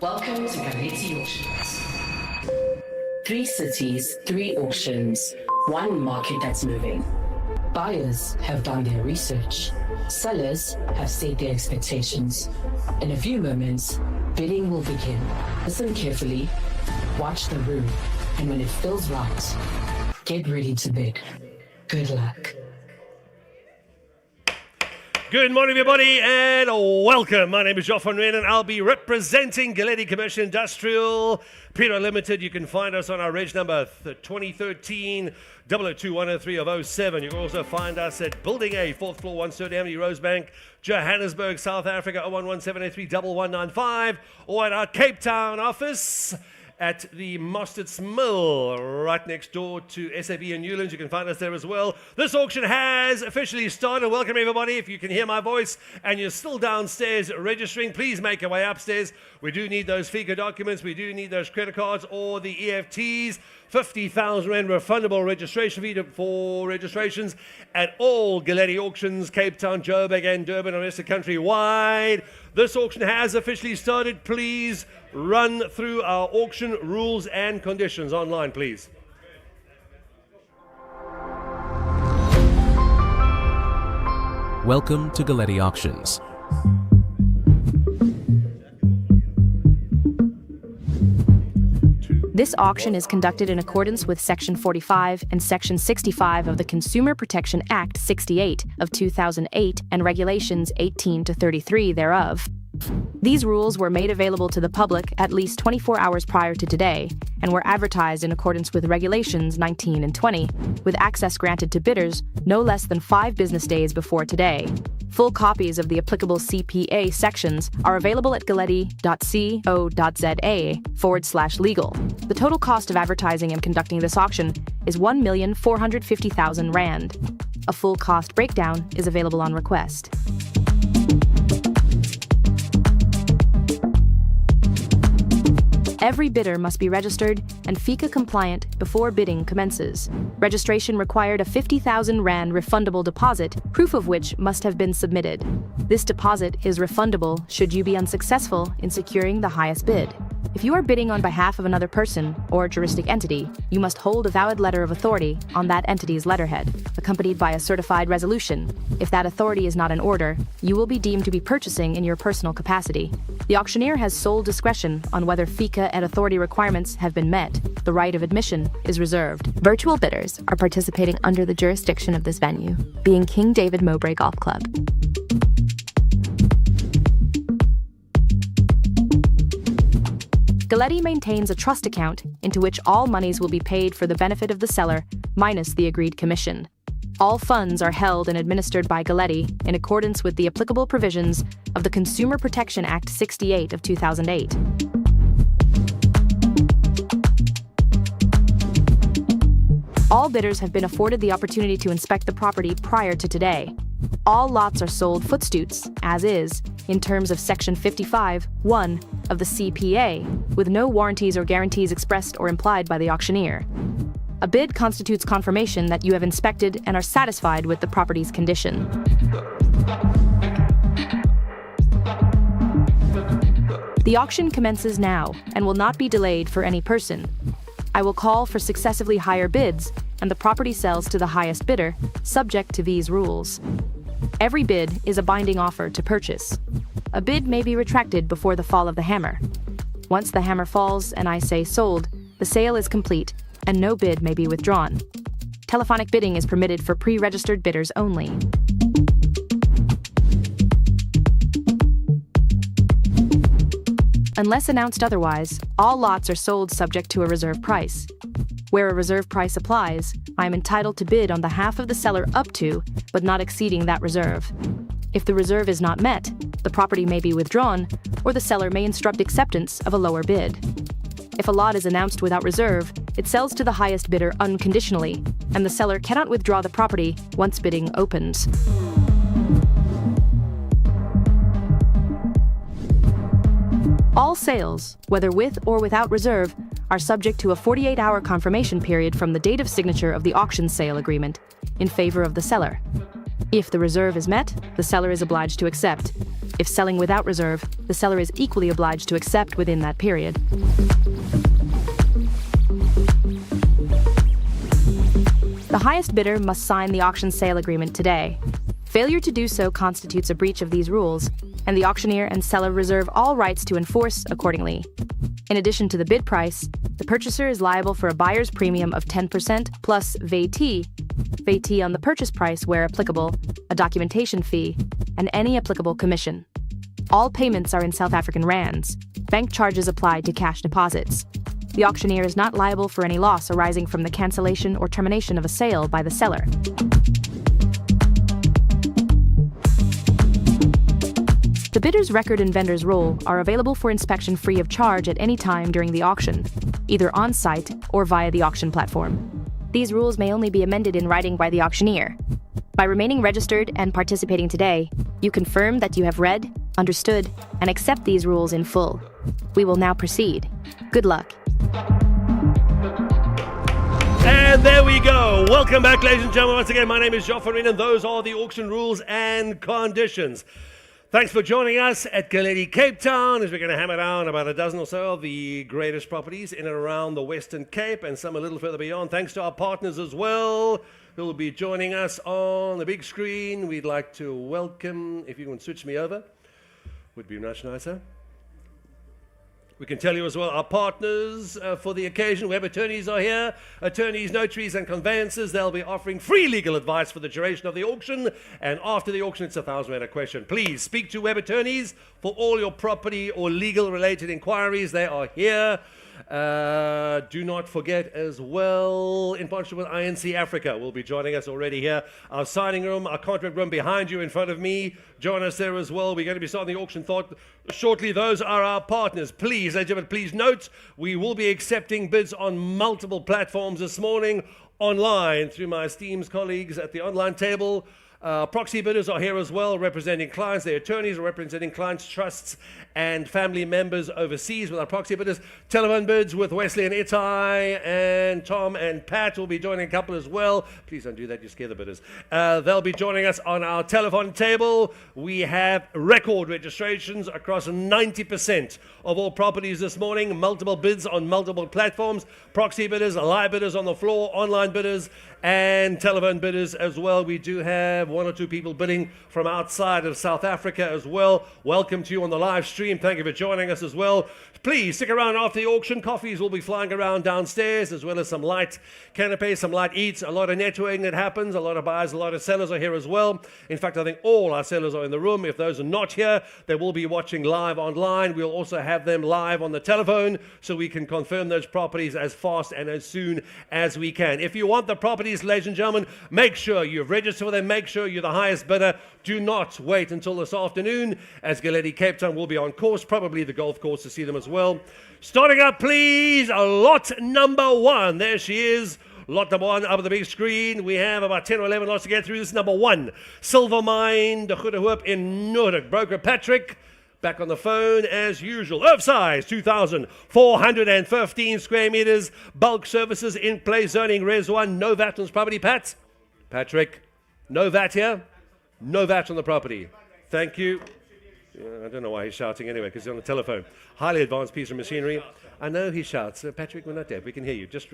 Welcome to Galetti Auctions. 3 cities, 3 auctions, 1 market that's moving. Buyers have done their research. Sellers have set their expectations. In a few moments, bidding will begin. Listen carefully, watch the room, and when it feels right, get ready to bid. Good luck. Good morning, everybody, and welcome. My name is Joff van Rijn, and I'll be representing Galetti Commercial Industrial Pira Limited. You can find us on our reg number 2013 002103 of 07. You can also find us at Building A, 4th floor, 1 Sturt Avenue, Rosebank, Johannesburg, South Africa, 0117831195, or at our Capetown office at the Mostard's Mill, right next door to SAB in Newlands. You can find us there as well. This auction has officially started. Welcome, everybody. If you can hear my voice and you're still downstairs registering, please make your way upstairs. We do need those FICA documents. We do need those credit cards or the EFTs. 50,000 Rand refundable registration fee for registrations at all Galetti auctions, Cape Town, Joburg, and Durban, and the rest of the country wide. This auction has officially started. Please run through our auction rules and conditions online, please. Welcome to Galetti Auctions. This auction is conducted in accordance with Section 45 and Section 65 of the Consumer Protection Act 68 of 2008 and Regulations 18 to 33 thereof. These rules were made available to the public at least 24 hours prior to today and were advertised in accordance with Regulations 19 and 20, with access granted to bidders no less than 5 business days before today. Full copies of the applicable CPA sections are available at galetti.co.za/legal. The total cost of advertising and conducting this auction is 1,450,000 Rand. A full cost breakdown is available on request. Every bidder must be registered and FICA compliant before bidding commences. Registration required a 50,000 Rand refundable deposit, proof of which must have been submitted. This deposit is refundable should you be unsuccessful in securing the highest bid. If you are bidding on behalf of another person or juristic entity, you must hold a valid letter of authority on that entity's letterhead, accompanied by a certified resolution. If that authority is not in order, you will be deemed to be purchasing in your personal capacity. The auctioneer has sole discretion on whether FICA and authority requirements have been met. The right of admission is reserved. Virtual bidders are participating under the jurisdiction of this venue, being King David Mowbray Golf Club. Galetti maintains a trust account into which all monies will be paid for the benefit of the seller, minus the agreed commission. All funds are held and administered by Galetti in accordance with the applicable provisions of the Consumer Protection Act 68 of 2008. All bidders have been afforded the opportunity to inspect the property prior to today. All lots are sold footstoots, as is, in terms of Section 55(1) of the CPA, with no warranties or guarantees expressed or implied by the auctioneer. A bid constitutes confirmation that you have inspected and are satisfied with the property's condition. The auction commences now and will not be delayed for any person. I will call for successively higher bids, and the property sells to the highest bidder, subject to these rules. Every bid is a binding offer to purchase. A bid may be retracted before the fall of the hammer. Once the hammer falls and I say sold, the sale is complete and no bid may be withdrawn. Telephonic bidding is permitted for pre-registered bidders only. Unless announced otherwise, all lots are sold subject to a reserve price. Where a reserve price applies, I am entitled to bid on behalf of the seller up to, but not exceeding that reserve. If the reserve is not met, the property may be withdrawn, or the seller may instruct acceptance of a lower bid. If a lot is announced without reserve, it sells to the highest bidder unconditionally, and the seller cannot withdraw the property once bidding opens. All sales, whether with or without reserve, are subject to a 48-hour confirmation period from the date of signature of the auction sale agreement in favor of the seller. If the reserve is met, the seller is obliged to accept. If selling without reserve, the seller is equally obliged to accept within that period. The highest bidder must sign the auction sale agreement today. Failure to do so constitutes a breach of these rules, and the auctioneer and seller reserve all rights to enforce accordingly. In addition to the bid price, the purchaser is liable for a buyer's premium of 10% plus VAT on the purchase price where applicable, a documentation fee, and any applicable commission. All payments are in South African rands. Bank charges apply to cash deposits. The auctioneer is not liable for any loss arising from the cancellation or termination of a sale by the seller. The bidder's record and vendor's roll are available for inspection free of charge at any time during the auction, either on-site or via the auction platform. These rules may only be amended in writing by the auctioneer. By remaining registered and participating today, you confirm that you have read, understood, and accept these rules in full. We will now proceed. Good luck. And there we go. Welcome back, ladies and gentlemen. Once again, my name is Joffrey, and those are the auction rules and conditions. Thanks for joining us at Galetti, Capetown, as we're going to hammer down about a dozen or so of the greatest properties in and around the Western Cape and some a little further beyond. Thanks to our partners as well who will be joining us on the big screen. We'd like to welcome, if you can switch me over, would be much nicer. We can tell you as well, our partners for the occasion, web attorneys are here, attorneys, notaries and conveyancers. They'll be offering free legal advice for the duration of the auction, and after the auction, it's a £1,000 question. Please speak to web attorneys for all your property or legal related inquiries. They are here. Do not forget as well, in partnership with INC Africa, will be joining us already here. Our signing room, our contract room behind you in front of me. Join us there as well. We're going to be starting the auction shortly. Those are our partners. Please, ladies and gentlemen, please note, we will be accepting bids on multiple platforms this morning online through my esteemed colleagues at the online table. Proxy bidders are here as well, representing clients. Their attorneys are representing clients, trusts, and family members overseas with our proxy bidders. Telephone bids with Wesley and Itai, and Tom and Pat will be joining a couple as well. Please don't do that, you scare the bidders. They'll be joining us on our telephone table. We have record registrations across 90% of all properties this morning. Multiple bids on multiple platforms. Proxy bidders, live bidders on the floor, online bidders, and telephone bidders as well. We do have one or two people bidding from outside of South Africa as well. Welcome to you on the live stream. Thank you for joining us as well. Please stick around after the auction. Coffees will be flying around downstairs, as well as some light canapes, some light eats, a lot of networking that happens. A lot of buyers, a lot of sellers are here as well. In fact, I think all our sellers are in the room. If those are not here, they will be watching live online. We'll also have them live on the telephone so we can confirm those properties as fast and as soon as we can. If you want the properties, ladies and gentlemen, make sure you've registered for them. Make sure you're the highest bidder. Do not wait until this afternoon, as Galetti Capetown will be on course, probably the golf course, to see them as well. Starting up, please, lot number one. There she is. Lot number one up on the big screen. We have about 10 or 11 lots to get through. This is number one. Silver Mine, the Goede Hoop in Noordhoek. Broker Patrick, back on the phone as usual. Earth size, 2,415 square meters. Bulk services in place, zoning, Res 1. No VAT on this property, Pat. Patrick, no VAT here. No VAT on the property. Thank you. I don't know why he's shouting anyway, because he's on the telephone. Highly advanced piece of machinery. I know he shouts. Patrick, we're not deaf. We can hear you. Just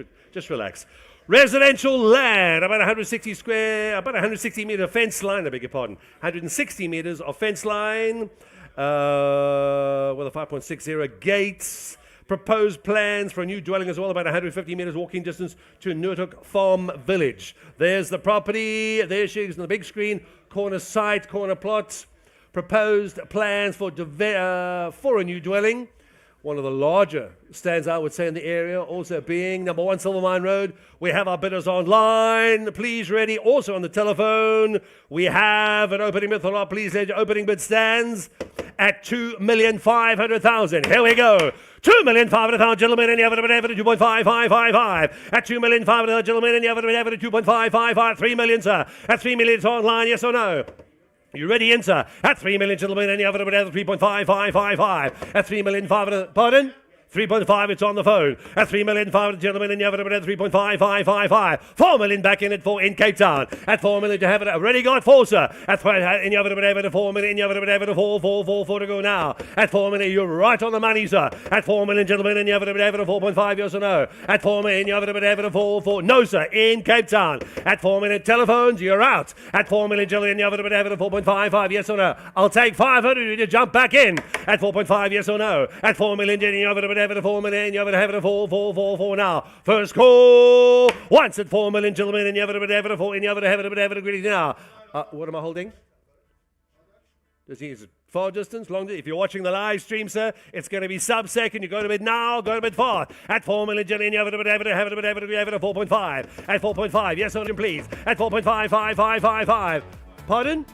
relax. Residential land, about 160 meter fence line. I beg your pardon. 160 meters of fence line with a 5.60 gates. Proposed plans for a new dwelling as well, about 150 meters walking distance to Noordhoek Farm Village. There's the property. There she is on the big screen. Corner site, corner plot. Proposed plans for a new dwelling. One of the larger stands out, I would say, in the area, also being number one Silver Mine Road. We have our bidders online. Please ready. Also on the telephone, we have an opening bid for lot. Please let your opening bid stands at 2,500,000. Here we go. 2,500,000, gentlemen, and you have it at 2.5555. At 2,500,000, gentlemen, and you have it at 2.555. 3 million, sir. At 3 million, it's online, yes or no? You ready, enter? At 3 million, gentlemen, and you have it at 3.5555. At 3,500,000, pardon? 3.5, it's on the phone. At 3 million, 500 gentlemen, and you have it at 3.5555. 4 million back in at 4 in Cape Town. At 4 million to have it. Already got 4, sir. At 4, and you have it at 4 million, and you have it at 4 to go now. At 4 million, you're right on the money, sir. At 4 million, gentlemen, and you have it at 4.5, yes or no. At 4 million, you have it at 4. No, sir, in Cape Town. At 4 million telephones, you're out. At 4 million, gentlemen, you have it at 4.55, yes or no. I'll take 500 to jump back in. At 4.5, yes or no. At 4 million, you have it at 4 million, you have it at 4 now. First call. Once at 4 million, gentlemen, and you have it at 4, and you have it at now. What am I holding? Is it far distance, long distance? If you're watching the live stream, sir, it's going to be sub-second. You go to bed now, go to bed far. At 4 million, gentlemen, you have it at 4.5. At 4.5, yes or no, please. At 4.5555. Pardon?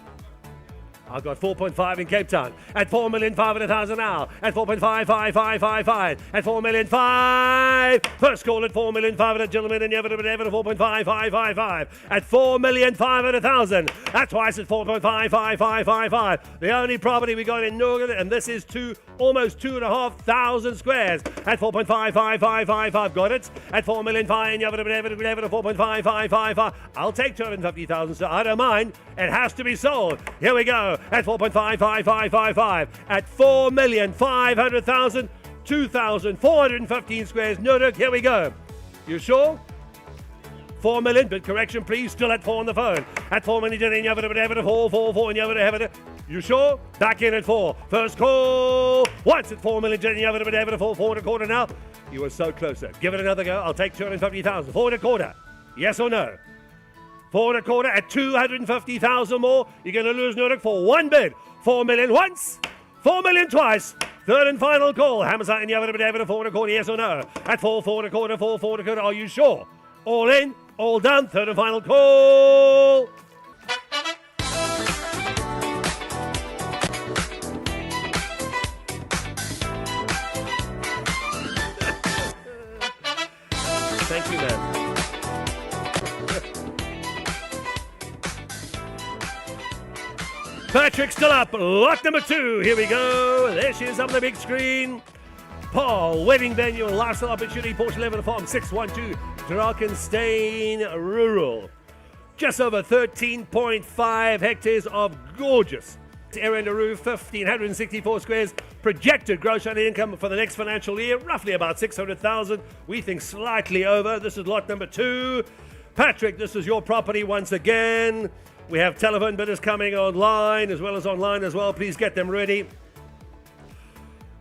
I've got 4.5 in Cape Town. At 4,500,000 now. At 4.5555. At 4,000,005. First call at 4,500,000, gentlemen, and you have it at 4.5555. At 4,500,000. At twice at 4.55555. The only property we got in Northern, and this is almost 2,500 squares. At 4.55555. Got it. At 4,500,000, you have it at 4.5555. I'll take 250,000, sir. I don't mind. It has to be sold. Here we go. At 4.55555. At 4,500,000, 2,415 squares. No, here we go. You sure? 4 million, but correction, please. Still at 4 on the phone. At 4 million, and you have it at 4, and you have it. You sure? Back in at 4. First call. Once at 4 million, and you have it at 4 and a quarter now. You were so closer. Give it another go. I'll take 250,000. 4 and a quarter. Yes or no? 4 and a quarter at 250,000 more. You're going to lose Nurek for one bid. 4 million once, 4 million twice. Third and final call. Hammerstein, and you have it at 4 and a quarter, yes or no? At 4 and a quarter, 4 and a quarter. Are you sure? All in, all done. Third and final call. Thank you, man. Patrick still up. Lot number 2. Here we go. There she is on the big screen. Paul, wedding venue and lifestyle opportunity, Porsche 11 Farm 612, Drakenstein Rural. Just over 13.5 hectares of gorgeous area and a roof, 1,564 squares. Projected gross annual income for the next financial year, roughly about 600,000. We think slightly over. This is lot number 2. Patrick, this is your property once again. We have telephone bidders coming online as well. Please get them ready.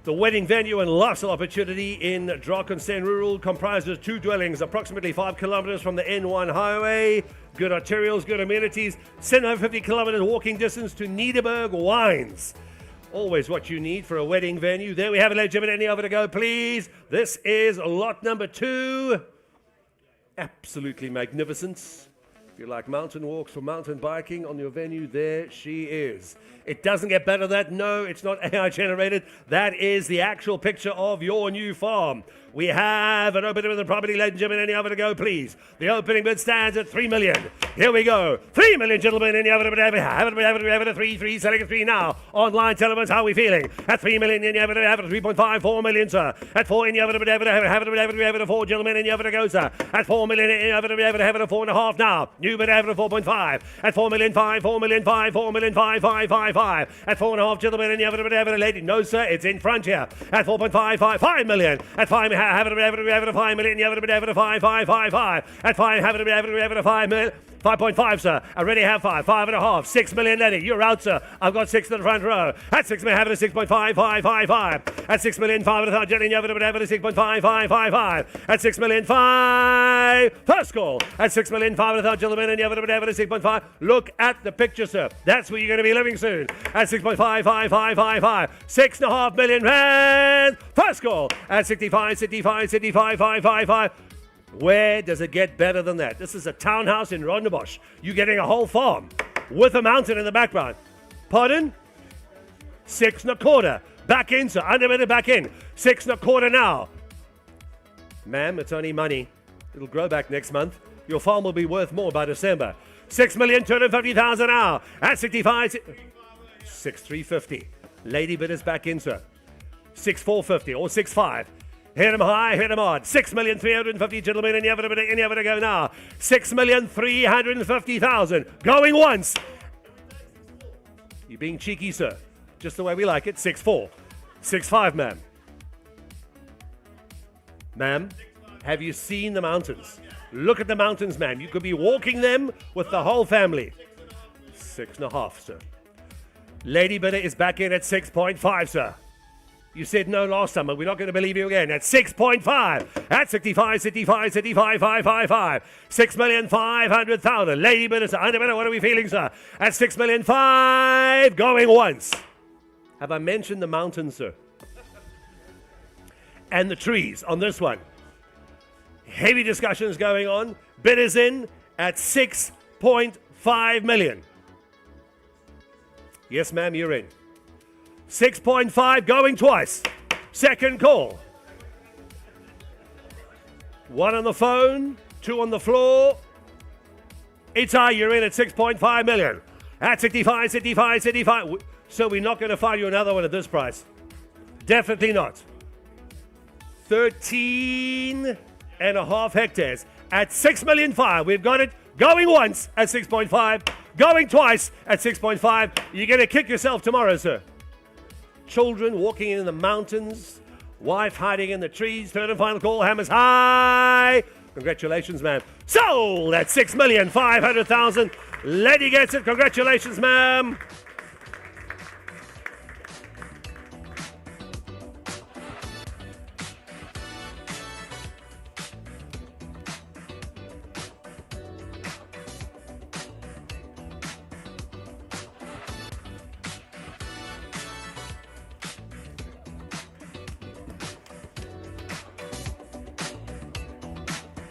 The wedding venue and lifestyle opportunity in Drakenstein Rural comprises 2 dwellings, approximately 5 kilometers from the N1 highway. Good arterials, good amenities. 750 kilometers walking distance to Nederburg Wines. Always what you need for a wedding venue. There we have it, ladies and gentlemen. Any over to go, please. This is lot number 2. Absolutely magnificent. If you like mountain walks or mountain biking on your venue, there she is. It doesn't get better than that. No, it's not AI generated. That is the actual picture of your new farm. We have an opening with the property, ladies and gentlemen. Any other to go, please? The opening bid stands at 3 million. Here we go. 3 million, gentlemen. Any other to have it, 3, selling at 3 now. Online telephones, how are we feeling? At 3 million, and you have it, 3.5, 4 million, sir. At 4, and you have it, 4, gentlemen, and you have it, go, sir. At 4 million, and you have it, 4.5 now. New bid, have it, 4.5. At 4 million, 5, 4 million, 5, 4 million, 5, 5, 5, 5. At 4.5, gentlemen, and you have it, lady. No, sir, it's in front here. At 4.5, 5 million. At 5, have it, 5 million, you have it, 5, 5, 5, 5. At 5, have it, 5 million. 5.5, sir. I already have 5. 5.5. 6 million, Letty. You're out, sir. I've got 6 in the front row. At 6 million, have it at 6.5555. At 6 million, 5.5. Jenny, you have it at 6.5555. At 6 million, 5. First call. At 6 million, 5.5. Gentlemen, and you have it at 6.5. Look at the picture, sir. That's where you're going to be living soon. At 6.5555. 6.5 million rand. First call. At 65. Where does it get better than that? This is a townhouse in Rondebosch. You're getting a whole farm with a mountain in the background. Pardon? 6.25. Back in, sir. Underbidder back in. 6.25 now. Ma'am, it's only money. It'll grow back next month. Your farm will be worth more by December. 6,250,000 now. At 65. 6,350. Lady bidders back in, sir. 6,450 or 6,5. Hit him high, hit him hard. 6,350,000, gentlemen, and you have to go now. 6,350,000. Going once. You're being cheeky, sir. Just the way we like it. 6,400,000. 6,500,000, ma'am. Ma'am, have you seen the mountains? Look at the mountains, man. You could be walking them with the whole family. 6,500,000, sir. Lady bidder is back in at 6.5, sir. You said no last summer. We're not going to believe you again. At 6.5. At 65, 555. 6,500,000. Lady bidder, sir. Under bidder, what are we feeling, sir? At 6,500,000. Going once. Have I mentioned the mountains, sir? And the trees on this one. Heavy discussions going on. Bidders in at 6.5 million. Yes, ma'am, you're in. 6.5 going twice. Second call. One on the phone, two on the floor. Itai, you're in at 6.5 million. At 65. So we're not going to find you another one at this price. Definitely not. 13.5 hectares at 6,500,000. We've got it going once at 6.5, going twice at 6.5. You're going to kick yourself tomorrow, sir. Children walking in the mountains, wife hiding in the trees. Third and final call, hammers high. Congratulations, ma'am. Sold at 6,500,000. Lady gets it. Congratulations, ma'am.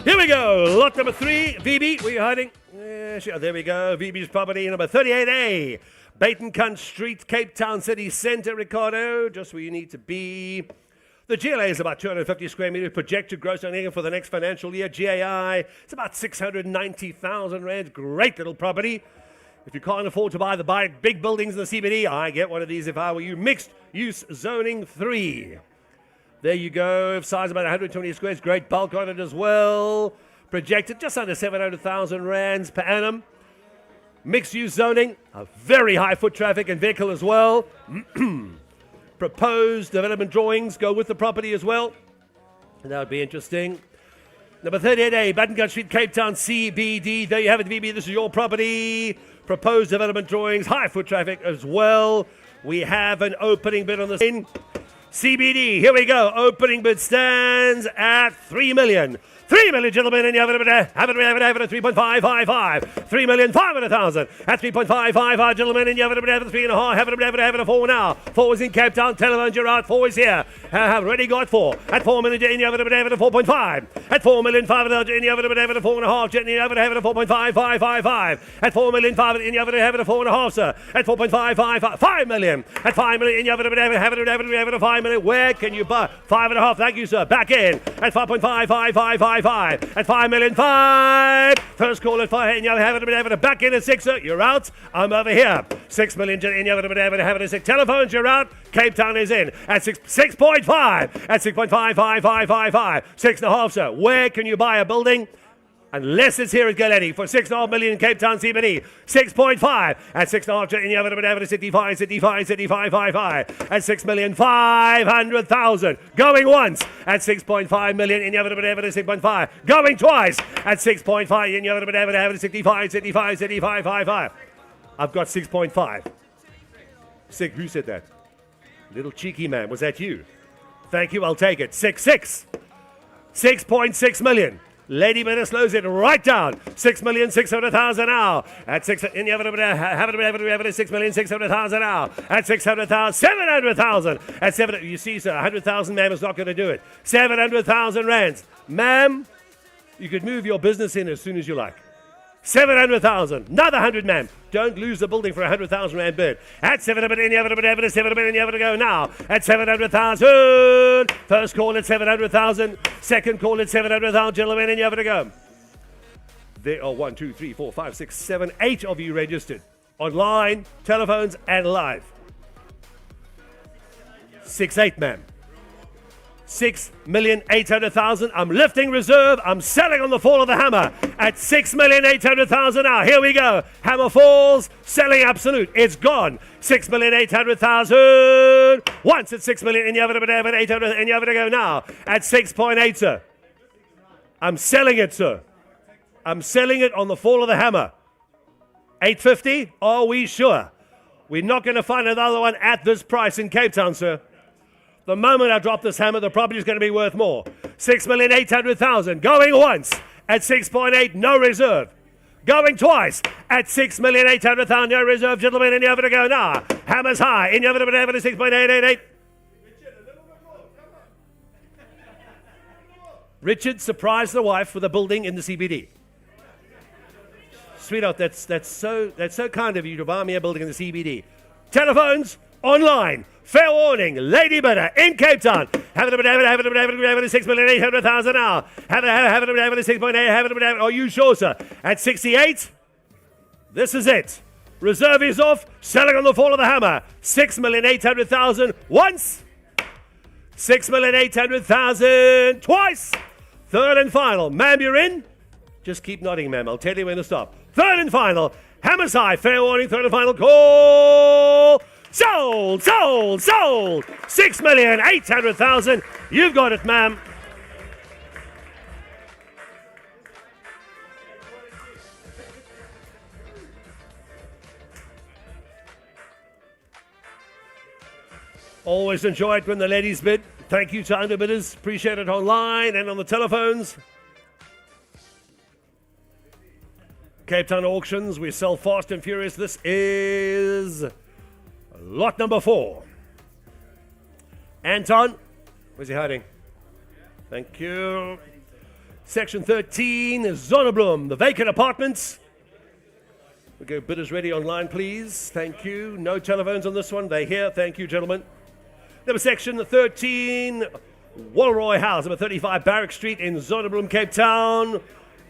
Here we go. Lot number 3. VB, where are you hiding? Yeah, sure. There we go. VB's property number 38A. Batencount Street, Cape Town City Centre, Ricardo. Just where you need to be. The GLA is about 250 square meters. Projected gross on income for the next financial year. GAI, it's about 690,000 rand. Great little property. If you can't afford to buy big buildings in the CBD, I get one of these if I were you. Mixed use zoning 3. There you go. Size about 120 squares. Great bulk on it as well. Projected just under 700,000 rands per annum. Mixed use zoning. A very high foot traffic and vehicle as well. Proposed development drawings go with the property as well. And that would be interesting. Number 38A, Batencount Street, Cape Town, CBD. There you have it, VB. This is your property. Proposed development drawings. High foot traffic as well. We have an opening bid on the scene. CBD, here we go. Opening bid stands at 3 million. 3 million, gentlemen, and you have it at 3.555. 3,500,000 at 3.555, gentlemen, and you have it at 3.5. Have it at 4 now. 4 is in Cape Town. Telephone, Gerard. 4 is here. Have already got 4 at 4 million. And you have it at 4.5 at 4,500,000. And you have it at 4.5. And you have it at 4.5555 at 4,500,000. And you have it at 4.5, sir. At 4.555, 5 million at 5 million. And you have it at 5 million. Where can you buy 5.5? Thank you, sir. Back in at 5.5555. At 5 million, 5. First call at 5. And you have it back in at 6. Sir. You're out. I'm over here. 6 million. And you have it at 6. Telephones, you're out. Cape Town is in at 6.5. At 6.55555. 6.5, sir. Where can you buy a building? Unless it's here at Galetti for 6.5 million in Cape Town CBD. 6.5 at 6.5. And you have it at 65. At 6,500,000. Going once at 6.5 million. And you have it at 6.5. Going twice at 6.5. And you have it at 65. I've got 6.5. Who said that? Little cheeky man. Was that you? Thank you. I'll take it. 6.6 million. Lady bidder slows it right down. 6,600,000 now. At 6, and you have it 6,600,000 now. At 600,000, 700,000. At 7, you see, sir, 100,000, ma'am, is not going to do it. 700,000 rands, ma'am. You could move your business in as soon as you like. 700,000. Another 100, ma'am. Don't lose the building for 100,000 rand bid. At 700, and you have it 7 million, you have to go now. At 700,000. First call at 700,000. Second call at 700,000, gentlemen, and you have to go. There are 1, 2, 3, 4, 5, 6, 7, 8 of you registered. Online, telephones, and live. 6-8, ma'am. 6,800,000. I'm lifting reserve. I'm selling on the fall of the hammer at 6,800,000 now. Here we go. Hammer falls. Selling absolute. It's gone. 6,800,000. Once at 6 million. And you have it at 800. And you have it to go now at 6.8, sir. I'm selling it, sir. I'm selling it on the fall of the hammer. 850. Are we sure? We're not going to find another one at this price in Cape Town, sir. The moment I drop this hammer, the property is going to be worth more. 6,800,000. Going once at 6.8, no reserve. Going twice at 6,800,000, no reserve, gentlemen. And you have it to go now. Hammers high. And you have it to 6.888. Richard surprised the wife with a building in the CBD. Sweetheart, that's so kind of you to buy me a building in the CBD. Telephones online. Fair warning, lady bidder in Cape Town. Have it 6,800,000 now. Have it 6.8. Are you sure, sir? At 68, this is it. Reserve is off. Selling on the fall of the hammer. 6,800,000 once. 6,800,000 twice. Third and final. Ma'am, you're in. Just keep nodding, ma'am. I'll tell you when to stop. Third and final. Hammers high. Fair warning. Third and final call. Sold. 6,800,000. You've got it, ma'am. Always enjoy it when the ladies bid. Thank you to underbidders. Appreciate it online and on the telephones. Cape Town Auctions. We sell fast and furious. This is lot number 4. Anton, where's he hiding? Thank you. Section 13 is Zonneblom, the vacant apartments. We go bidders ready online, please. Thank you. No telephones on this one. They're here. Thank you, gentlemen. Number section 13, Walroy House, number 35 Barrack Street in Zonneblom, Cape Town.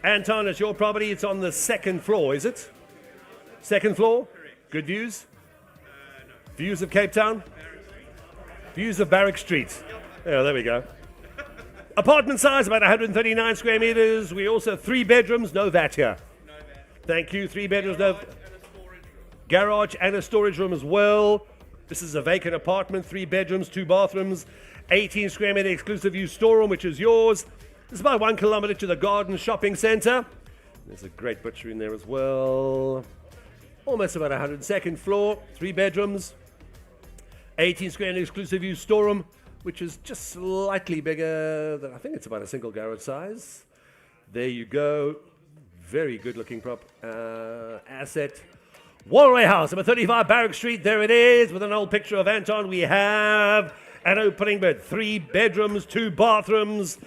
Anton, it's your property. It's on the second floor, is it? Second floor? Good views? Views of Cape Town? Views of Barrack Street. Oh, there we go. Apartment size, about 139 square meters. We also have 3 bedrooms, no VAT here. Thank you, 3 bedrooms, no garage and a storage room as well. This is a vacant apartment, 3 bedrooms, 2 bathrooms, 18 square meter exclusive use storeroom, which is yours. It's about 1 kilometer to the Garden Shopping Centre. There's a great butcher in there as well. Almost about 102nd floor, 3 bedrooms, 18 square meter exclusive use storeroom, which is just slightly bigger than, I think it's about a single garage size. There you go. Very good looking asset. Walroy House, number 35 Barrack Street. There it is with an old picture of Anton. We have an opening bed. 3 bedrooms, 2 bathrooms,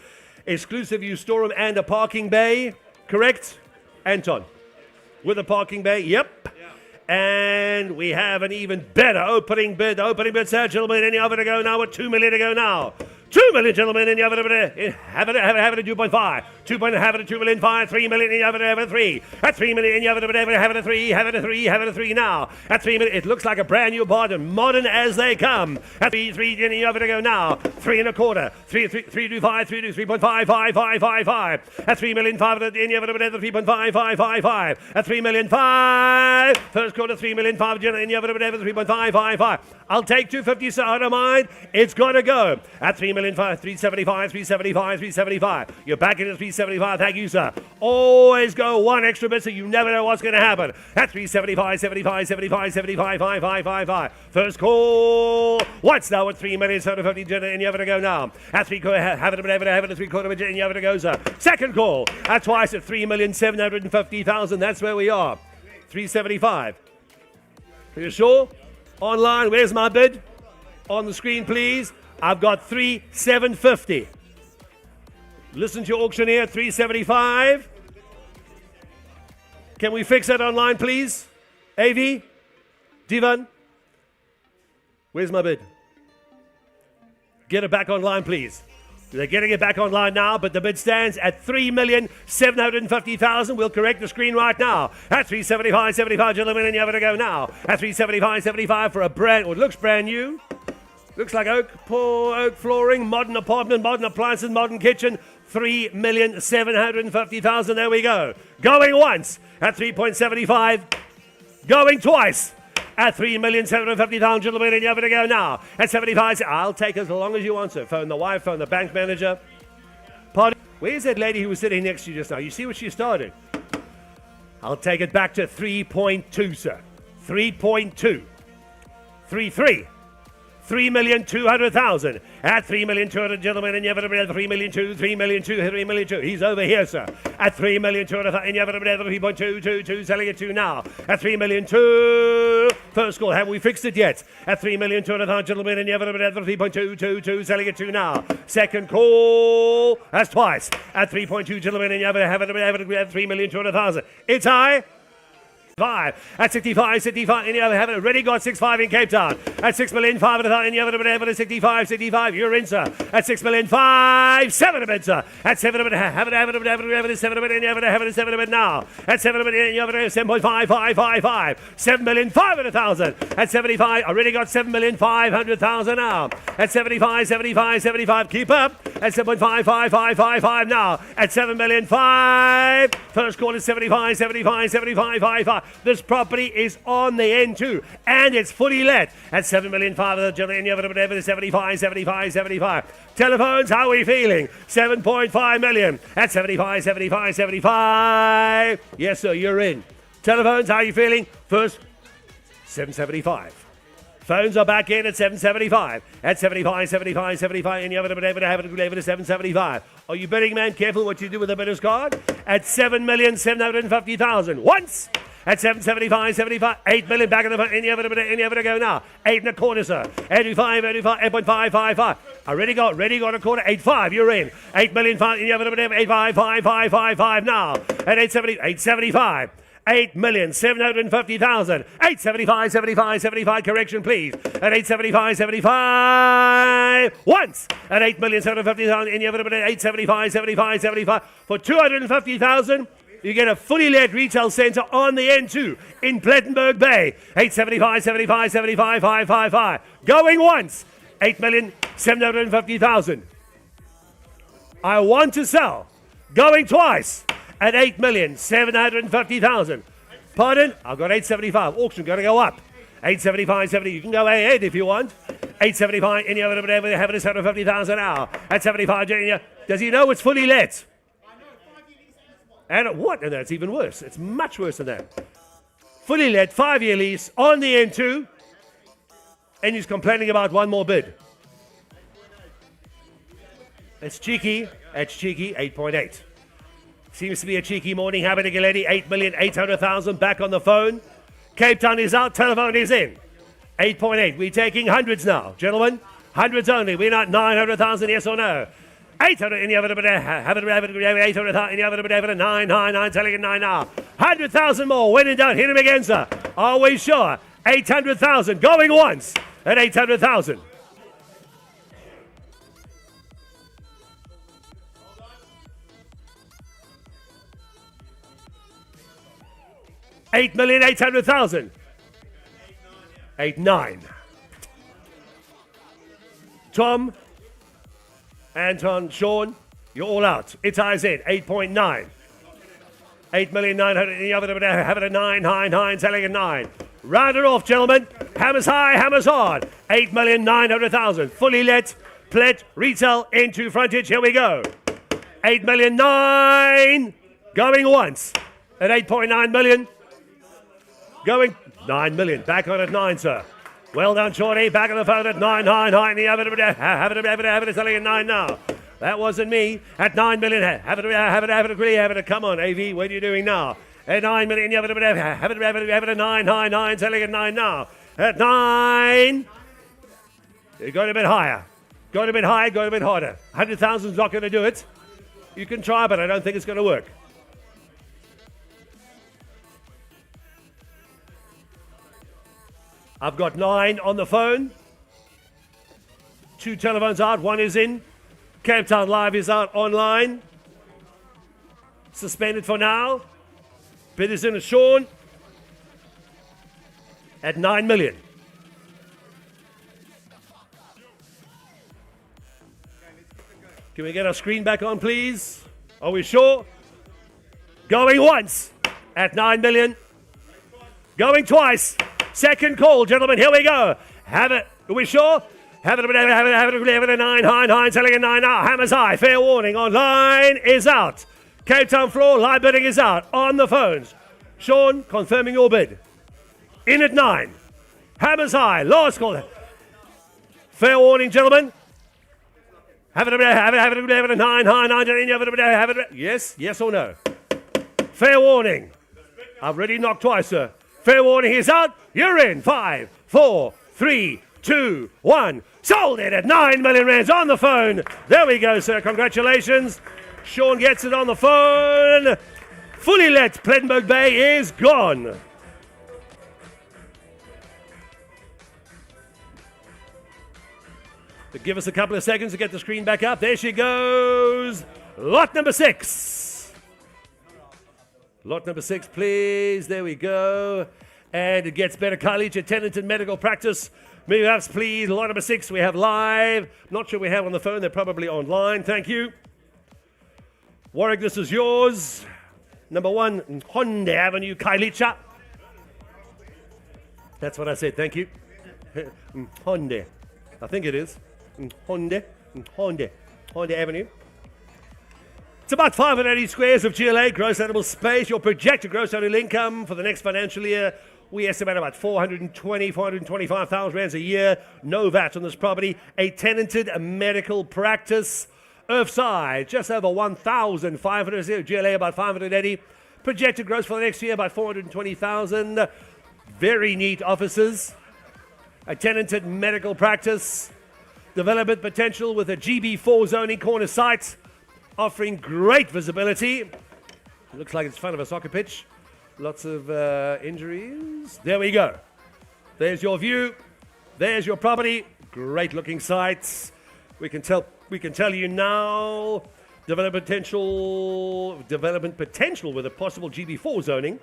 exclusive use storeroom and a parking bay. Correct? Anton. With a parking bay. Yep. And we have an even better opening bid. The opening bid, sir, gentlemen, and you have it to go now with 2 million to go now. 2 million, gentlemen, and you have it at 2.5. 2.5 have it at 2 million, 5, 3 million, and you have it at 3. At 3 million, and you have it at 3, have it at 3 now. At 3 million, it looks like a brand new bargain, modern as they come. At 3, and you have it to go now. 3.25. 3 to 5, 3 to 3.5, 5. At 3 million, 5, and you have it at 3.5. At 3 million, 5. First quarter, 3 million, 5, and you have it at 3.5. I'll take 250, so I don't mind. It's got to go. At 3 million, 5, 375. You're back into 375. Thank you, sir. Always go 1 extra bit, so you never know what's going to happen. At 375. First call. What's now at 3 million, 750, and you have to go now. At 3 quarter, have it at 3 quarter, and you have to go, sir. Second call. At twice at 3,750,000. That's where we are. 375. Are you sure? Online, where's my bid? On the screen, please. I've got 3,750. Listen to your auctioneer, 375. Can we fix that online, please? AV? Divan? Where's my bid? Get it back online, please. They're getting it back online now, but the bid stands at 3,750,000. We'll correct the screen right now. At 375, gentlemen, and you have to go now. At 375 for a brand, well, it looks brand new. Looks like oak flooring, modern apartment, modern appliances, modern kitchen. 3,750,000. There we go. Going once at 3.75. Going twice at 3,750,000. Gentlemen, and you have to go now at 75. I'll take as long as you want, sir. Phone the wife, phone the bank manager. Pardon? Where's that lady who was sitting next to you just now? You see what she started? I'll take it back to 3.2, sir. 3.2. 3.3. 3,200,000 at 3,200,000, gentlemen, and you have it at 3,200,000, 3,200,000, 3,200,000. He's over here, sir, at 3,200,000, and you have it at 3.222, selling it to now at 3,200,000. First call, have we fixed it yet? At 3,200,000, gentlemen, and you have it at 3.222, selling it to now. Second call, that's twice at 3.2, gentlemen, and you have it at 3,200,000. It's high. 5 at 65, and you have it already got 6.5 in Cape Town at 6,500,000, and you have it at 65, you're in, sir, at 6,500,000, 7 a bit, sir, at 7 a bit, have it, and you have it 7 a bit now, at 7 a bit, and you have it at 7.5555, 7,500,000, at 75, already got 7,500,000 now, at 75, keep up, at 7.5555 now, at 7,500,000, first call is 75, This property is on the N2 and it's fully let at 7,500,000. 75. Telephones, how are we feeling? 7.5 million at 75. Yes, sir, you're in. Telephones, how are you feeling? First, 775. Phones are back in at 775. At 75, and you have it at 775. Are you betting, man? Careful what you do with the bidder's card. At 7,750,000. Once. At 775, 8 million back in the front, and you have it to go now. 8 in the corner, sir. 8.555. Ready got a corner. 8.5, you're in. 8 million, and you have it at 8.555 now. At 875. 8,750,000. 875, correction, please. At 875. Once. At 8,750,000, and you have it at 875. For 250,000. You get a fully let retail centre on the N2 in Plettenberg Bay. 875. Going once. 8,750,000. I want to sell. Going twice at 8,750,000. Pardon? I've got 875. Auction going to go up. 875. You can go ahead if you want. 875. And you have it at 750,000 now. At 75. Does he know it's fully let? And what? And that's even worse. It's much worse than that. Fully let, 5-year lease on the N2, and he's complaining about one more bid. It's cheeky. 8.8. Seems to be a cheeky morning habit at Galetti. 8,800,000 back on the phone. Cape Town is out. Telephone is in. 8.8. We're taking hundreds now, gentlemen. Hundreds only. We're not 900,000. Yes or no? 800, and you have it 800,000, and you have it 9, selling it 9 now. 100,000 more, when in doubt, hit him again, sir. Always sure. 800,000, going once at 800,000. $8,800,000. 8.9. Tom. Anton, Sean, you're all out. It's IZ, 8.9. 8,900,000, and you have it at 9, selling at 9. Round it off, gentlemen. Hammers high, hammers hard. 8,900,000. Fully let, plet, retail, into frontage. Here we go. 8,900,000. Going once at 8.9 million. Going 9 million. Back on at 9, sir. Well done, Shorty. Back on the phone at 9, and you have it selling at 9 now. That wasn't me. At 9 million, have it. Come on, AV, what are you doing now? At 9 million, you have it at 9, selling at 9 now. At 9. It got a bit higher. Got a bit harder. 100,000 is not going to do it. You can try, but I don't think it's going to work. I've got 9 on the phone. 2 telephones out. 1 is in. Cape Town Live is out online. Suspended for now. Bid is in at Sean. At 9 million. Can we get our screen back on, please? Are we sure? Going once at 9 million. Going twice. Second call, gentlemen. Here we go. Have it. Are we sure? Have it a 9. High. Selling a 9 now. Hammers high. Fair warning. Online is out. Capetown floor. Live bidding is out. On the phones. Sean, confirming your bid. In at 9. Hammers high. Last call. Fair warning, gentlemen. Have it a 9. High. Yes or no? Fair warning. I've already knocked twice, sir. Fair warning, he's out. You're in. 5, 4, 3, 2, 1. Sold it at 9 million rands on the phone. There we go, sir. Congratulations. Sean gets it on the phone. Fully let. Plettenberg Bay is gone. Give us a couple of seconds to get the screen back up. There she goes. Lot number 6. Lot number 6, please. There we go. And it gets better. College, attendant in medical practice. Move ups, please. Lot number 6, we have live. Not sure we have on the phone. They're probably online. Thank you. Warwick, this is yours. Number 1, Honda Avenue, Kailicha. That's what I said. Thank you. Honda. I think it is. Honda Avenue. It's about 580 squares of GLA, gross animal space. Your projected gross annual income for the next financial year, we estimate about 425,000 rands a year. No VAT on this property. A tenanted medical practice. Earthside, just over 1,500. GLA, about 580. Projected gross for the next year, about 420,000. Very neat offices. A tenanted medical practice. Development potential with a GB4 zoning corner site, offering great visibility. It looks like it's in front of a soccer pitch. Lots of injuries. There we go. There's your view. There's your property. Great looking sites. We can tell you now. Development potential with a possible GB4 zoning.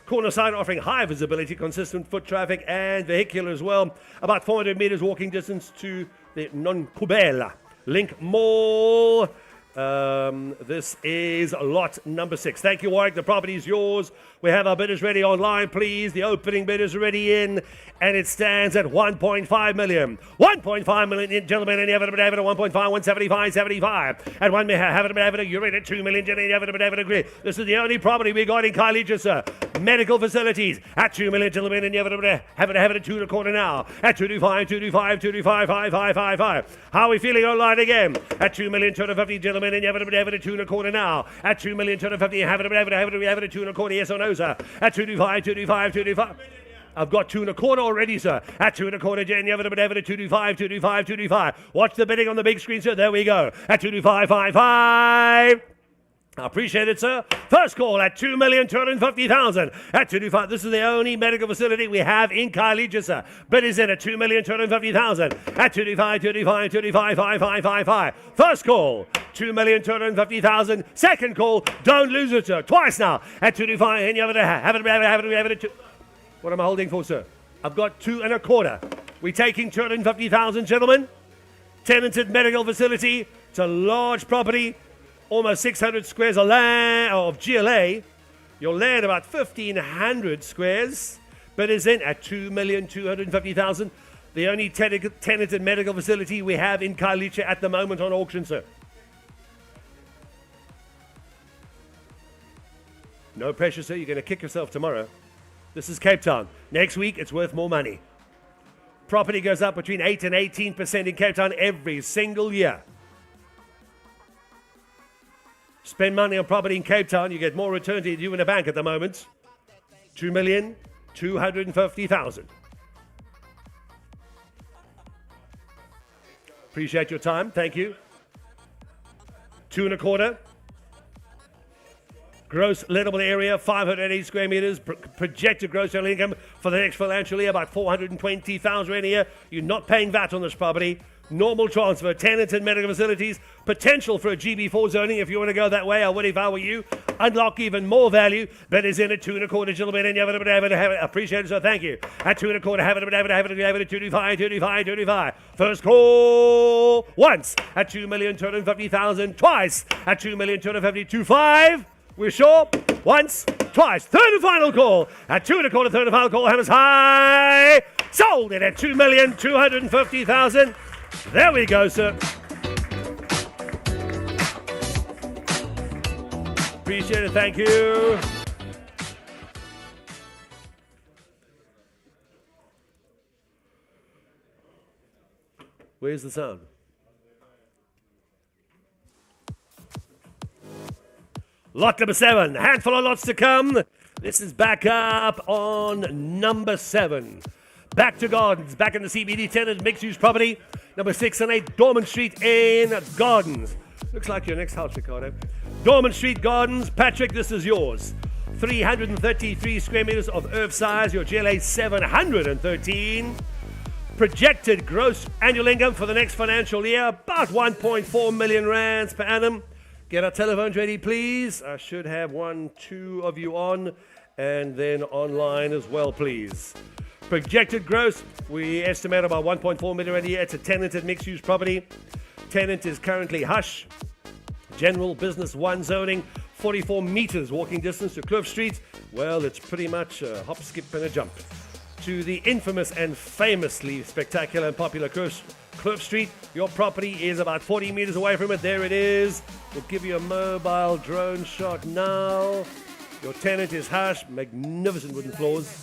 Corner side offering high visibility, consistent foot traffic and vehicular as well. About 400 meters walking distance to the Non-Kubela Link Mall. This is lot number 6. Thank you, Warwick. The property is yours. We have our bidders ready online, please. The opening bid is ready in, and it stands at 1.5 million. 1.5 million, gentlemen, and you have it at 1.5, 175, 75. And one may have it, you're in at 2 million, gentlemen, you have it, agree. This is the only property we got in Kailija, sir. Medical facilities at 2 million, gentlemen, and you have it at 2 and a quarter now. At 225, 5. How are we feeling online again? At 2 million, 250, gentlemen, and you have it at 2 and a quarter now. At 2 million, 250, have it at 2 and a quarter, yes or no, sir? At 225. I've got 2 and a quarter already, sir. At 2 and a quarter, Jen, you have it at 225. Watch the bidding on the big screen, sir. There we go. At 225. I appreciate it, sir. First call at 2,250,000. At 225. This is the only medical facility we have in Kailija, sir. Bid is in at 2,250,000. At 225. First call, 2,250,000. Second call, don't lose it, sir. Twice now. At 225, and you have it. What am I holding for, sir? I've got 2 and a quarter. We're taking 250,000, gentlemen. Tenanted medical facility. It's a large property. Almost 600 squares of land of GLA. Your land about 1,500 squares, but is in at 2,250,000. The only tenanted medical facility we have in Kailija at the moment on auction, sir. No pressure, sir. You're going to kick yourself tomorrow. This is Capetown. Next week, it's worth more money. Property goes up between 8 and 18% in Capetown every single year. Spend money on property in Capetown, you get more return than you in a bank at the moment. 2,250,000. Appreciate your time. Thank you. 2 and a quarter. Gross lettable area, 580 square meters. Projected gross annual income for the next financial year, about 420,000 a year. You're not paying VAT on this property. Normal transfer, tenants and medical facilities, potential for a GB4 zoning if you want to go that way. I would if I were you. Unlock even more value. Bet is in at 2.25, gentlemen, and you have it. Appreciate it, so thank you. At 2.25, have it, 225. First call once at 2,250,000, twice at 2,250,025. We're sure? Once, twice. Third and final call at 2.25. Third and final call. Hammers high. Sold it at 2,250,000. There we go, sir. Appreciate it. Thank you. Where's the sound? Lot number 7. Handful of lots to come. This is back up on number 7. Back to Gardens. Back in the CBD tenant mixed-use property. Number 6 and 8 Dorman Street in Gardens. Looks like your next house, Ricardo. Dorman Street Gardens. Patrick, this is yours. 333 square meters of earth size. Your GLA 713. Projected gross annual income for the next financial year, about 1.4 million rands per annum. Get our telephones ready, please. I should have 1, 2 of you on, and then online as well, please. Projected gross, we estimate about 1.4 million rand a year. It's a tenanted mixed-use property. Tenant is currently Hush. General Business 1 zoning, 44 meters walking distance to Cliff Street. Well, it's pretty much a hop, skip, and a jump to the infamous and famously spectacular and popular Cliff Street. Your property is about 40 meters away from it. There it is. We'll give you a mobile drone shot now. Your tenant is Hush. Magnificent wooden floors.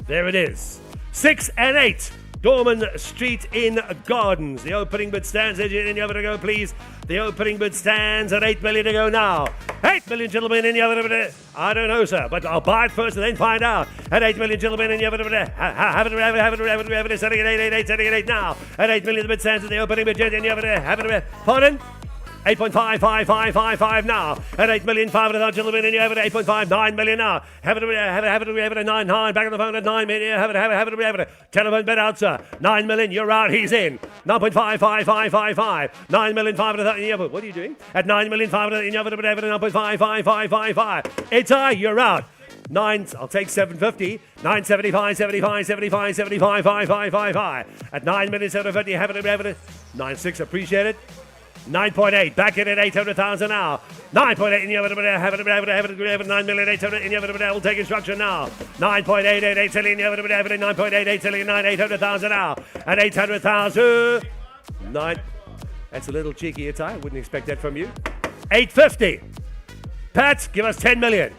There it is. 6 and 8. Dorman Street in Gardens. The opening bid stands. In the other to go, please. The opening bid stands at 8 million to go now. 8 million, gentlemen, in the other. I don't know, sir, but I'll buy it first and then find out. At 8 million, gentlemen, in the other. Have it. Setting at 8, setting at 8 now. At 8 million, the bid stands at the opening bid. In the other. Have it. Pardon? 8.55555 now. At 8,500,000, gentlemen, in you have it. 8.5, 9 million now. Have it at 9, back on the phone at 9 million. Have it. Telephone bid out, sir. 9 million, you're out, he's in. 9.55555. 9,500,000. What are you doing? At 9,500,000, you have it. 9.55555. It's you're out. 9, I'll take 750. 975, 75, 75, 75, 555. At 9,750, have it. 9.6, appreciate it. 9.8, back in at 800,000 now. 9.8 in the other, have it, 9,800,000 in the other, we'll take instruction now. 9.888 selling in the other, have it, 9.88 selling 800,000 now. At 800,000, 9, that's a little cheeky, it's I wouldn't expect that from you. 850, Pat, give us 10 million.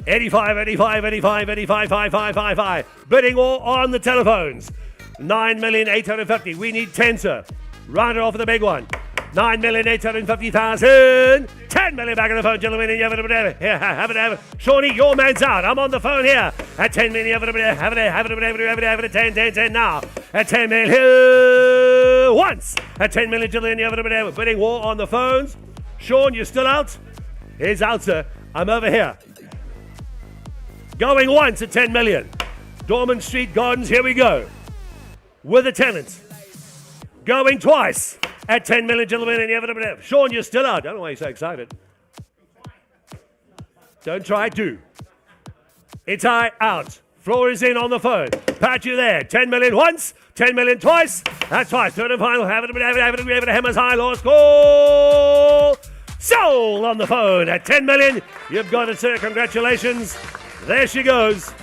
85, 55. Bidding all on the telephones. 9,850,000, we need 10, sir. Round it off with the big one. 9,850,000. 10 million back on the phone, gentlemen. Here, have it. Shawnee, your man's out. I'm on the phone here. At 10 million, have it. 10 now. At 10 million, once. At 10 million, gentlemen, bidding war on the phones. Sean, you still out? He's out, sir. I'm over here. Going once at 10 million. Dorman Street Gardens, here we go. With the tenants. Going twice at 10 million, gentlemen, and Sean, you're still out. I don't know why you're so excited. Don't try to. It's out. Floor is in on the phone. Pat, you there. 10 million once, 10 million twice. That's twice. Third and final. Have it. Hammers high. Lost call. Sold on the phone at 10 million. You've got it, sir. Congratulations. There she goes.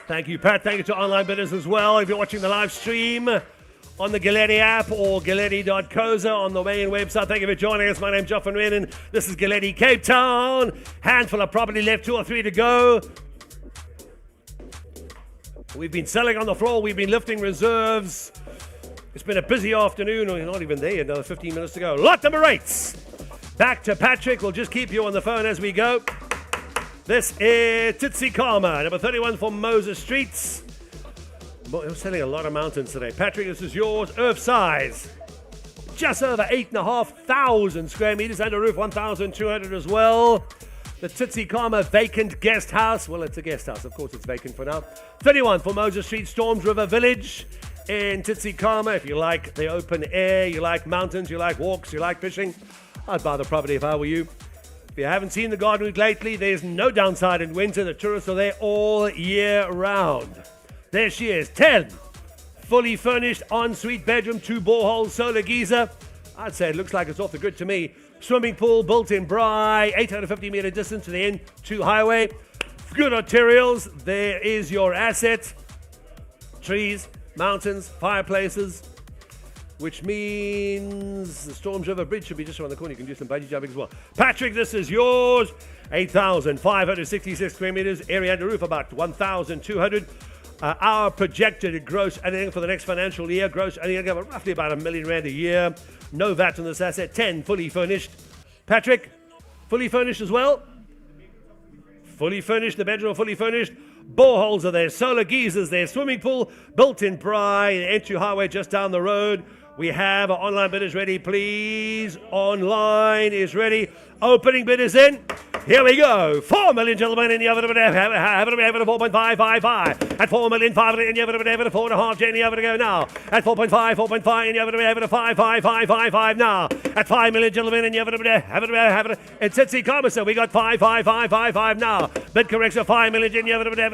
Thank you, Pat. Thank you to online bidders as well. If you're watching the live stream on the Galetti app or Galetti.coza on the main website, thank you for joining us. My name's Joff and Renan. This is Galetti Capetown. Handful of property left, 2 or 3 to go. We've been selling on the floor. We've been lifting reserves. It's been a busy afternoon. We're not even there. Another 15 minutes to go. Lot number 8. Back to Patrick. We'll just keep you on the phone as we go. This is Titsi Karma, number 31 for Moses Streets. Boy, we're selling a lot of mountains today. Patrick, this is yours. Earth size. Just over 8,500 square meters. Under roof, 1,200 as well. The Tsitsikamma vacant guest house. Well, it's a guest house. Of course, it's vacant for now. 31 for Moses Street, Storms River Village in Tsitsikamma. If you like the open air, you like mountains, you like walks, you like fishing, I'd buy the property if I were you. If you haven't seen the garden route lately, there's no downside in winter. The tourists are there all year round. There she is, 10. Fully furnished ensuite bedroom, 2 boreholes, solar geyser. I'd say it looks like it's off the grid to me. Swimming pool, built-in braai, 850-meter distance to the N2 highway. Good arterials. There is your asset. Trees, mountains, fireplaces, which means the Storms River Bridge should be just around the corner. You can do some bungee jumping as well. Patrick, this is yours. 8,566 square meters. Area under roof about 1,200. Our projected gross earning for the next financial year, gross earning of roughly about R1 million a year. No VAT on this asset. 10 fully furnished. Patrick, fully furnished as well? Fully furnished. The bedroom fully furnished. Boreholes are there. Solar geysers there. Swimming pool. Built-in braai. N2 highway just down the road. We have our online bidders ready, please. Online is ready. Opening bid is in. Here we go. 4 million, gentlemen, in the other bid. Have it 4.555. At 4 million, 5 in the other bid. 4.5, Jenny, over to go now. At 4.5, 4.5 in the other bid. 5 now. At 5 million, gentlemen, in the other bid. Have it. It's Tsitsikamma, so we got 5 now. Bid corrects at 5 million in the other bid. Have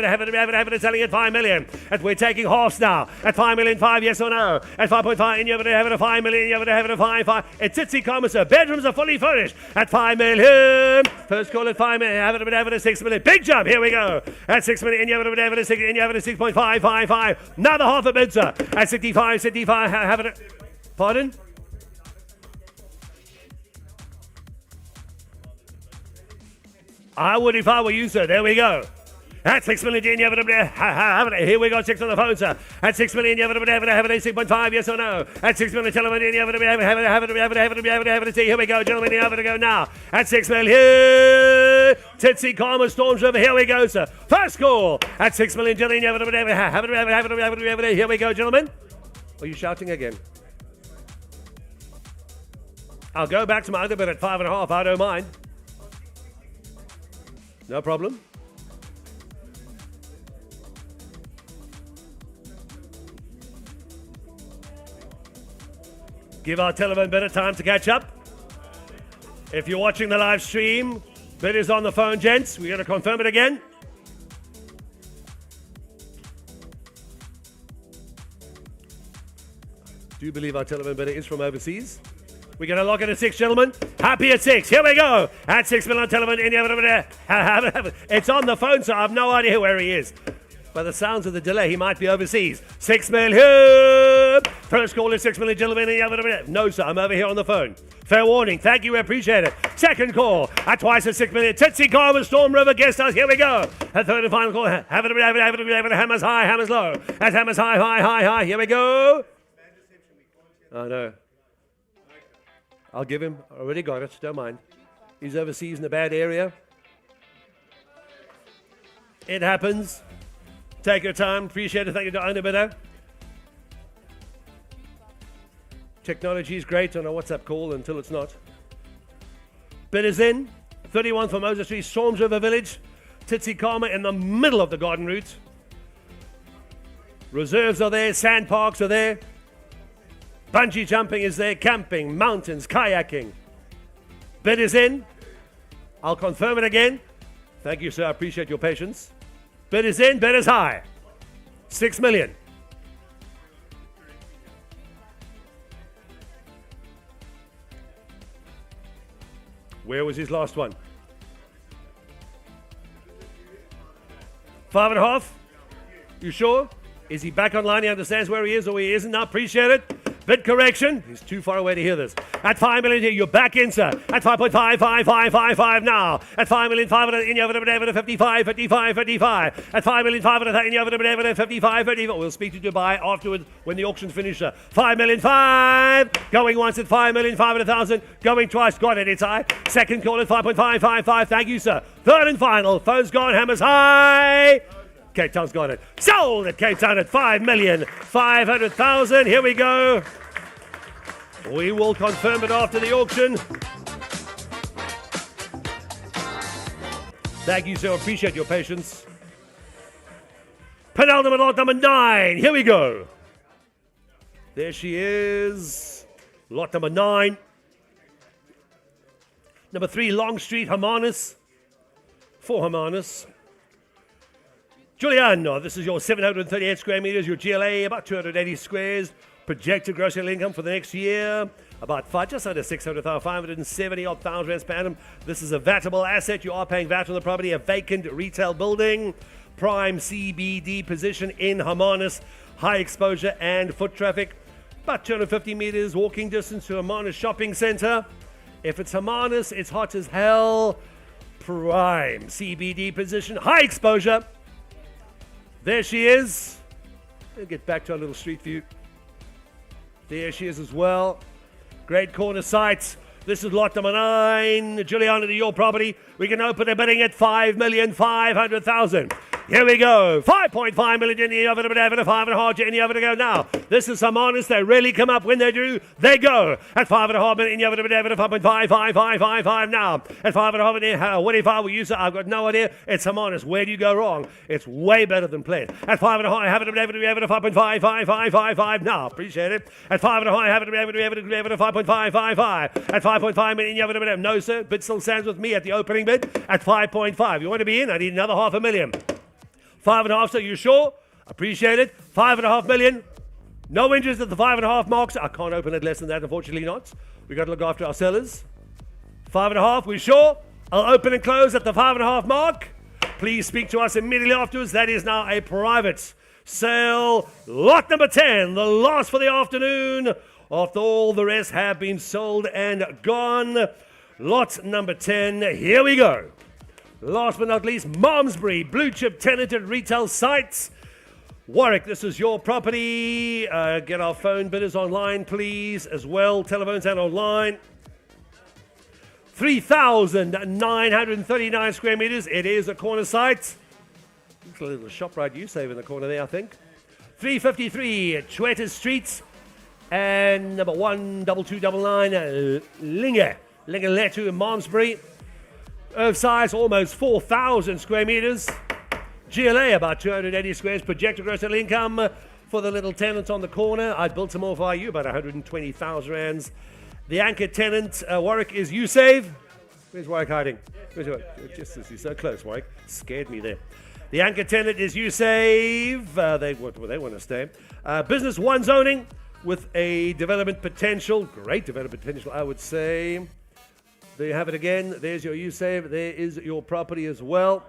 it. Selling at 5 million. We're taking horse now. At 5 million, 5, yes or no. At 5.5 in the other bid. Have it 5 million. You have it 5. It's Tsitsikamma, so bedrooms are fully furnished. At 5 million. First call at 5 million. Have it at 6 million. Big jump. Here we go. At 6 million. You have it at 6.555. Another half a bid, sir. At 65. Have it. Pardon? I would if I were you, sir. There we go. At 6 million, you have it. Here we go, 6 on the phone, sir. At 6 million, you have it. 6.5, yes or no? At 6 million, gentlemen, you have it. Here we go, gentlemen, you have it. Go now. At 6 million, Tsitsikamma, Storms River. Here we go, sir. First call. At 6 million, gentlemen, you have it. Here we go, gentlemen. Are you shouting again? I'll go back to my other bid at 5.5. I don't mind. No problem. Give our telephone bidder time to catch up. If you're watching the live stream, bid is on the phone, gents. We're going to confirm it again. Do you believe our telephone bidder is from overseas? We're going to lock it at 6, gentlemen. Happy at 6. Here we go. At 6 million telephone. It's on the phone, so I have no idea where he is. By the sounds of the delay, he might be overseas. 6 million. First call is 6 million, gentlemen. No, sir, I'm over here on the phone. Fair warning. Thank you, we appreciate it. Second call at twice at 6 million. Tsitsikamma, Storm River Guest House. Here we go. A third and final call. Have it. Hammers high, hammers low. At hammers high. Here we go. Oh, no. I'll give him. Already got it. Don't mind. He's overseas in a bad area. It happens. Take your time. Appreciate it. Thank you to owner bidder. Technology is great on a WhatsApp call until it's not. Bid is in. 31 for Moses Street, Storms River Village. Tsitsikamma in the middle of the garden route. Reserves are there. Sand parks are there. Bungee jumping is there. Camping, mountains, kayaking. Bid is in. I'll confirm it again. Thank you, sir. I appreciate your patience. Bid is in. Bid is high. 6 million. Where was his last one? 5.5? You sure? Is he back online? He understands where he is or he isn't? I appreciate it. Bid correction. He's too far away to hear this. At 5 million here, you're back in, sir. At 5.55555 now. At 5 million, 500 in your 55. At 5 million, 500 in your 55. We'll speak to Dubai afterwards when the auction's finished, sir. 5 million, 5. Going once at 5 million, 500,000. Going twice. Got it. It's high. Second call at 5.555. Thank you, sir. Third and final. Phone's gone. Hammers high. Cape Town's got it. Sold at Cape Town at 5,500,000. Here we go. We will confirm it after the auction. Thank you, sir. Appreciate your patience. Penultimate lot number 9. Here we go. There she is. Lot number 9. Number 3, Long Street, Hermanus. 4 Hermanus. Giuliano, this is your 738 square meters, your GLA, about 280 squares. Projected gross annual income for the next year, about just under 600,000, 570,000 rands per annum. This is a VATable asset. You are paying VAT on the property, a vacant retail building, prime CBD position in Hermanus, high exposure and foot traffic. About 250 meters walking distance to Hermanus shopping center. If it's Hermanus, it's hot as hell. Prime CBD position, high exposure. There she is. We'll get back to our little street view. There she is as well. Great corner sites. This is lot number 9. Giuliano, to your property. We can open a bidding at 5,500,000. Here we go. 5.5 million in the oven, 5.5 in the oven to go now. This is Hermanus. They really come up when they do. They go at 5.5 million in the oven, 5.5 now. At 5.5 million, what if I were you? I've got no idea. It's Hermanus. Where do you go wrong? It's way better than planned. At 5.5, have it at 5.5 now. Appreciate it. At 5.5, have it at 5.5. At 5.5 million in the oven, no sir. Bid still stands with me at the opening bid at 5.5. You want to be in? I need another 500,000. 5.5, so you sure? Appreciate it. 5.5 million. No interest at the 5.5 marks. I can't open it less than that, unfortunately not. We got to look after our sellers. 5.5, we sure? I'll open and close at the 5.5 mark. Please speak to us immediately afterwards. That is now a private sale. Lot number 10, the last for the afternoon. After all the rest have been sold and gone. Lot number 10, here we go. Last but not least, Malmesbury, blue chip tenanted retail sites. Warwick, this is your property. Get our phone bidders online, please, as well. Telephones and online. 3,939 square meters. It is a corner site. Looks a little ShopRite U-Save in the corner there, I think. 353 Chweta Street. And number 12299 Linga-Letu in Malmesbury. Earth size almost 4,000 square meters. GLA about 280 squares. Projected gross annual income for the little tenant on the corner. I built some more for you, about 120,000 rands. The anchor tenant, Warwick, is U-Save. Where's Warwick hiding? Where's Warwick? Just as he's so close, Warwick. Scared me there. The anchor tenant is U-Save. They want to stay. Business 1 zoning with a development potential. Great development potential, I would say. There you have it again. There's your U-Save. There is your property as well.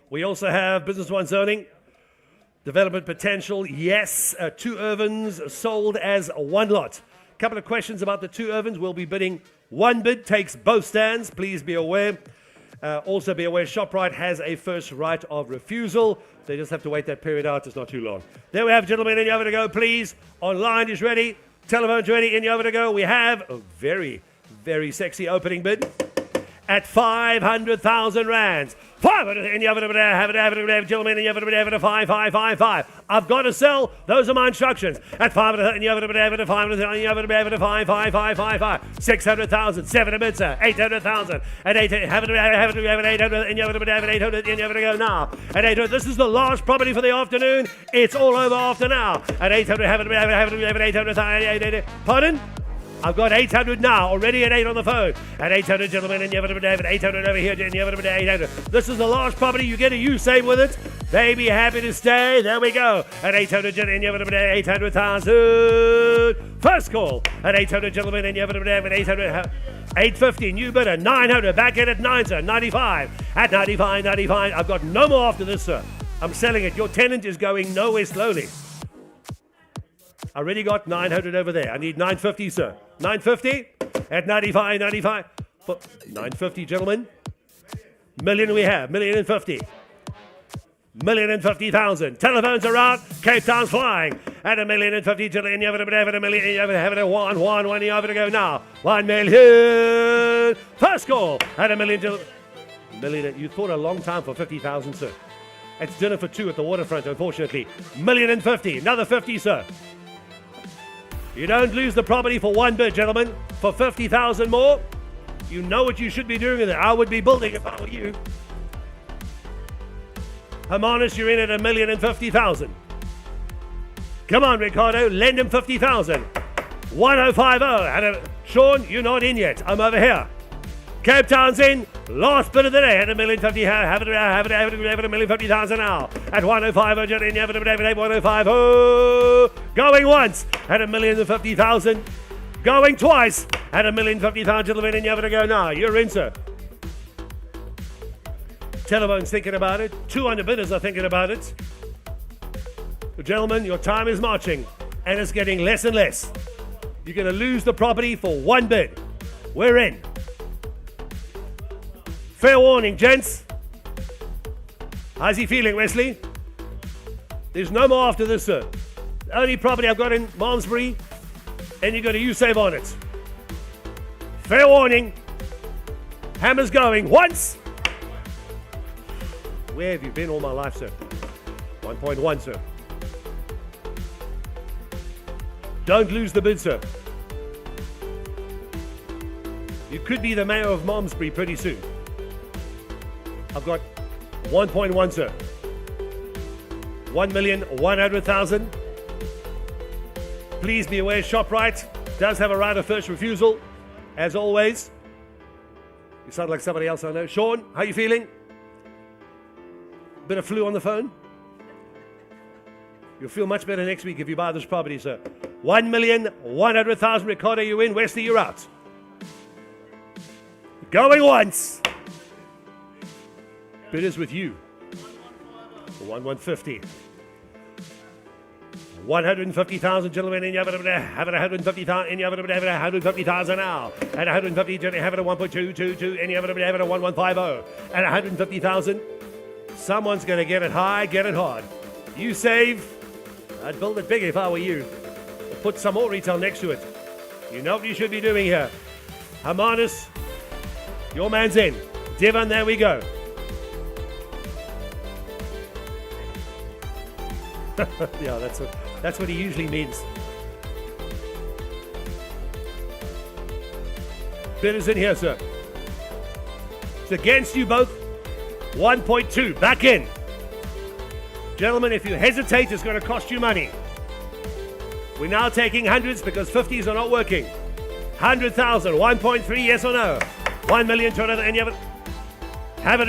We also have Business 1 zoning. Development potential, yes. 2 Irvins sold as 1 lot. A couple of questions about the 2 Irvins. We'll be bidding 1 bid, takes both stands. Please be aware. Also be aware, ShopRite has a first right of refusal. They just have to wait that period out. It's not too long. There we have, gentlemen, in the oven to go, please. Online is ready. Telephone's ready. In the oven to go. We have a very sexy opening bid at 500,000 rands. 500 in the oven, gentlemen, in the oven, 5. I've got to sell. Those are my instructions. At 500 in the oven, 5. 600,000, 7 bids, 800,000, and 800. Have it, 800 in the oven, 800 in the oven to go now. At 800, this is the last property for the afternoon. It's all over after now. At 800, have it, 800. Pardon? I've got 800 now, already at 8 on the phone. At 800, gentlemen, and you have it, 800 over here, and you have it, 800. This is the last property. You get a U-Save with it. They be happy to stay. There we go. At 800, gentlemen, and you have it, 800,000. First call. At 800, gentlemen, and you have it, 800. 850, new bidder, 900. Back in at 9, sir. 95. At 95. I've got no more after this, sir. I'm selling it. Your tenant is going nowhere slowly. I already got 900 over there. I need 950, sir. 950 at 95. For 950, gentlemen. Million we have. 1,050,000. 1,050,000. Telephones are out. Cape Town's flying. At 1,050,000, gentlemen. You have it, you have it, 1, you have to go now. 1 million. First call at 1 million. Million. You thought a long time for 50,000, sir. It's dinner for two at the waterfront, unfortunately. $1,050,000. Another 50, sir. You don't lose the property for one bid, gentlemen. For 50,000 more, you know what you should be doing with it. I would be building if I were you. Hermanus, you're in at $1,050,000. Come on, Ricardo, lend him 50,000. 1050. And Sean, you're not in yet. I'm over here. Capetown's in. Last bid of the day at $1,050,000. Have it $1,050,000 now. At 105. 105. Going once at $1,050,000. Going twice at $1,050,000. Gentlemen, and you have to go now. You're in, sir. Telephone's thinking about it. 200 bidders are thinking about it. Gentlemen, your time is marching, and it's getting less and less. You're going to lose the property for one bid. We're in. Fair warning, gents. How's he feeling, Wesley? There's no more after this, sir. The only property I've got in Malmesbury, and you've got a U-save on it. Fair warning. Hammer's going once. Where have you been all my life, sir? 1.1, sir. Don't lose the bid, sir. You could be the mayor of Malmesbury pretty soon. I've got 1.1, sir. 1,100,000. Please be aware, ShopRite does have a right of first refusal, as always. You sound like somebody else I know. Sean, how you feeling? Bit of flu on the phone? You'll feel much better next week if you buy this property, sir. 1,100,000. Ricardo, you in. Wesley, you're out. Going once. Bidders with you. For 1,150. 150,000, gentlemen, and you have it 150,000, and you have it 150,000 now. And 150, you have it at 1.222, and you have it at 1,150. And 150,000. Someone's going to get it high, get it hard. You save. I'd build it big if I were you. Put some more retail next to it. You know what you should be doing here. Hermanus, your man's in. Devon, there we go. Yeah, that's what he usually means. Bidders in here, sir. It's against you both. 1.2, back in. Gentlemen, if you hesitate, it's going to cost you money. We're now taking hundreds because 50s are not working. 100,000, 1.3, yes or no? 1,200,000, and you have it,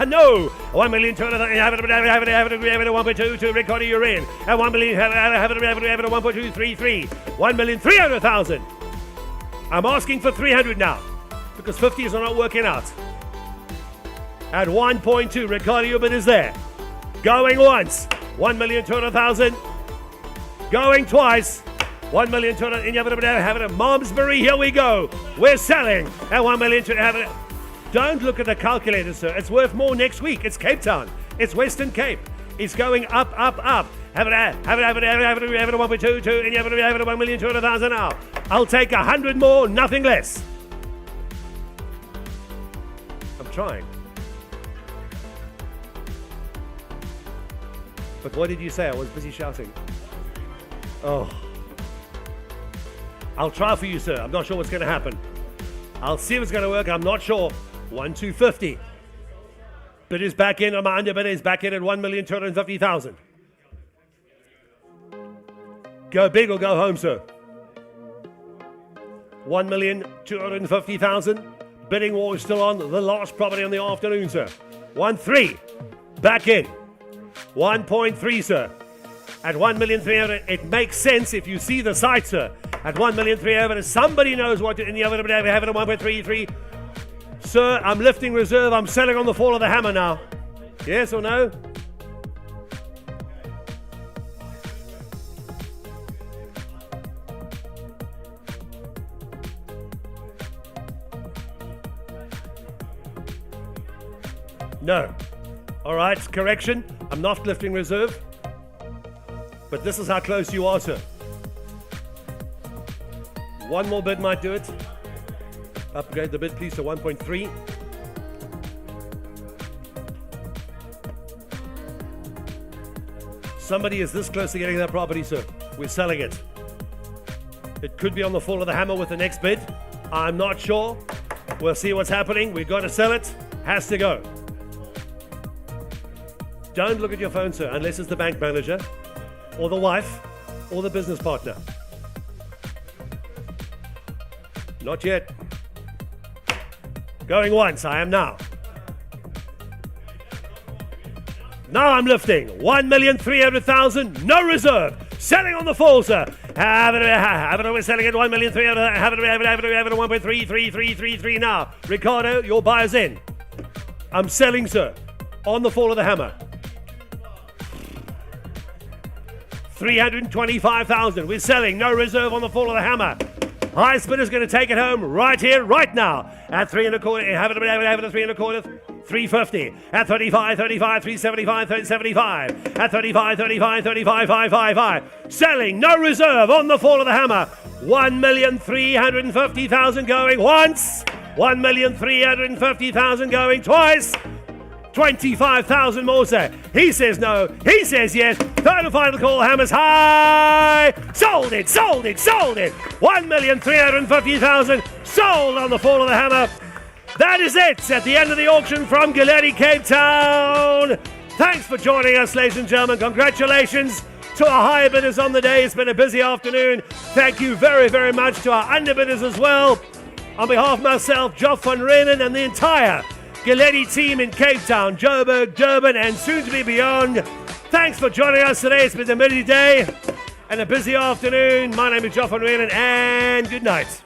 no! 1,200,000, and you have it, 1.22, Ricardo, you're in. And 1 million, have it, 1.233, 1,300,000. I'm asking for 300 now because 50s are not working out. At 1.2, Ricardo, your bid is there. Going once, 1,200,000. Going twice, 1,200,000. And you have it at Malmesbury. Here we go. We're selling at 1,200,000. Don't look at the calculator, sir. It's worth more next week. It's Capetown. It's Western Cape. It's going up, up, up. Have it at 1.22, and you have it at 1,200,000 now. I'll take 100 more, nothing less. I'm trying. But what did you say? I was busy shouting. Oh. I'll try for you, sir. I'm not sure what's going to happen. I'll see if it's going to work. I'm not sure. 1,250. Bid is back in. My under bid is back in at 1,250,000. Go big or go home, sir. 1,250,000. Bidding war is still on. The last property on the afternoon, sir. 1.3. Back in. 1.3, sir. At 1,300,000, it makes sense if you see the site, sir. At 1,300,000, somebody knows what to, and you have it at 1.33. Sir, I'm lifting reserve. I'm selling on the fall of the hammer now. Yes or no? No. All right, correction. I'm not lifting reserve. But this is how close you are, sir. One more bid might do it. Upgrade the bid, please, to 1.3. Somebody is this close to getting that property, sir. We're selling it. It could be on the fall of the hammer with the next bid. I'm not sure. We'll see what's happening. We've got to sell it. Has to go. Don't look at your phone, sir, unless it's the bank manager or the wife or the business partner. Not yet. Going once, I am now. Now I'm lifting. 1,300,000, no reserve. Selling on the fall, sir. Have it, we're selling at 1,300,000. Have it at 1.3333 now. Ricardo, your buyer's in. I'm selling, sir. On the fall of the hammer. 325,000. We're selling. No reserve on the fall of the hammer. Highest bidder's going to take it home right here, right now. At 3.25. Have it at 3.25. 350 at 35, 375, 375 at 35, 555. Selling, no reserve on the fall of the hammer. 1,350,000 going once. 1,350,000 going twice. 25,000 more, sir. He says no. He says yes. Third and final call. Hammers high. Sold it. 1,350,000 sold on the fall of the hammer. That is it at the end of the auction from Galetti, Cape Town. Thanks for joining us, ladies and gentlemen. Congratulations to our higher bidders on the day. It's been a busy afternoon. Thank you very, very much to our underbidders as well. On behalf of myself, Joff van Renen, and the entire Galetti team in Cape Town, Joburg, Durban, and soon to be beyond. Thanks for joining us today. It's been a busy day and a busy afternoon. My name is Joff van Renen, and good night.